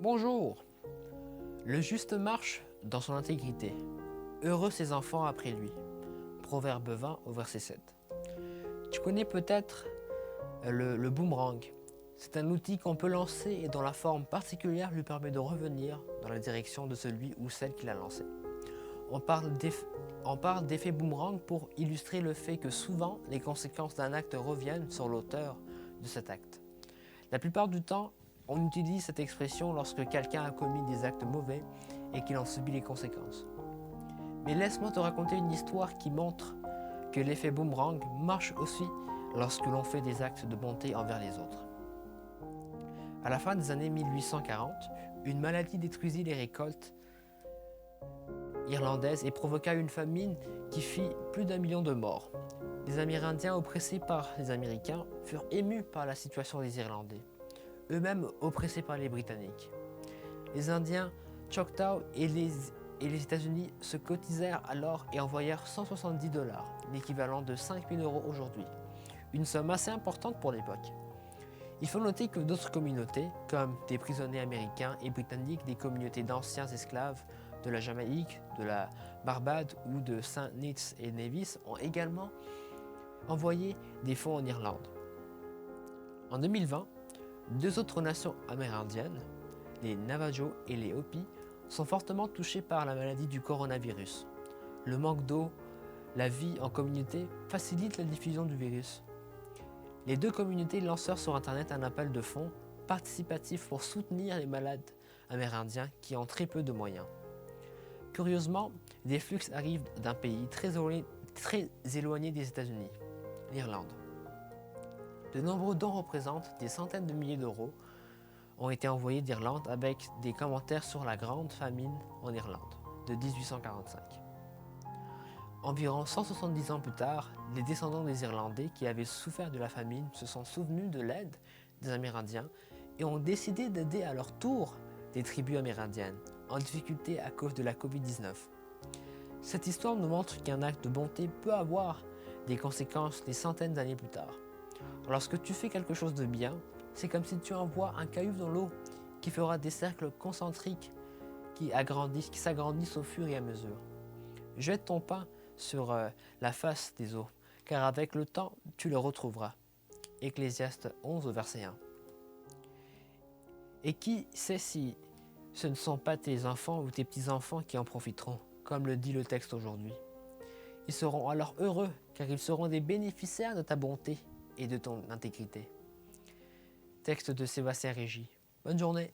Bonjour! Le juste marche dans son intégrité. Heureux ses enfants après lui. Proverbe 20 au verset 7. Tu connais peut-être le boomerang. C'est un outil qu'on peut lancer et dont la forme particulière lui permet de revenir dans la direction de celui ou celle qui l'a lancé. On parle d'effet boomerang pour illustrer le fait que souvent les conséquences d'un acte reviennent sur l'auteur de cet acte. La plupart du temps, on utilise cette expression lorsque quelqu'un a commis des actes mauvais et qu'il en subit les conséquences. Mais laisse-moi te raconter une histoire qui montre que l'effet boomerang marche aussi lorsque l'on fait des actes de bonté envers les autres. À la fin des années 1840, une maladie détruisit les récoltes irlandaises et provoqua une famine qui fit plus d'1 million de morts. Les Amérindiens oppressés par les Américains furent émus par la situation des Irlandais, eux-mêmes oppressés par les Britanniques. Les Indiens Choctaw et les États-Unis se cotisèrent alors et envoyèrent 170 $, l'équivalent de 5 000 € aujourd'hui, une somme assez importante pour l'époque. Il faut noter que d'autres communautés, comme des prisonniers américains et britanniques, des communautés d'anciens esclaves de la Jamaïque, de la Barbade ou de Saint Kitts et Nevis, ont également envoyé des fonds en Irlande. En 2020, deux autres nations amérindiennes, les Navajo et les Hopi, sont fortement touchées par la maladie du coronavirus. Le manque d'eau, la vie en communauté facilite la diffusion du virus. Les deux communautés lancèrent sur Internet un appel de fonds participatif pour soutenir les malades amérindiens qui ont très peu de moyens. Curieusement, des flux arrivent d'un pays très éloigné des États-Unis, l'Irlande. De nombreux dons représentent des centaines de milliers d'euros ont été envoyés d'Irlande avec des commentaires sur la grande famine en Irlande de 1845. Environ 170 ans plus tard, les descendants des Irlandais qui avaient souffert de la famine se sont souvenus de l'aide des Amérindiens et ont décidé d'aider à leur tour des tribus amérindiennes en difficulté à cause de la Covid-19. Cette histoire nous montre qu'un acte de bonté peut avoir des conséquences des centaines d'années plus tard. Lorsque tu fais quelque chose de bien, c'est comme si tu envoies un caillou dans l'eau qui fera des cercles concentriques qui s'agrandissent au fur et à mesure. Jette ton pain sur la face des eaux, car avec le temps, tu le retrouveras. Ecclésiaste 11, verset 1. Et qui sait si ce ne sont pas tes enfants ou tes petits-enfants qui en profiteront, comme le dit le texte aujourd'hui. Ils seront alors heureux, car ils seront des bénéficiaires de ta bonté et de ton intégrité. Texte de Sébastien Régis. Bonne journée.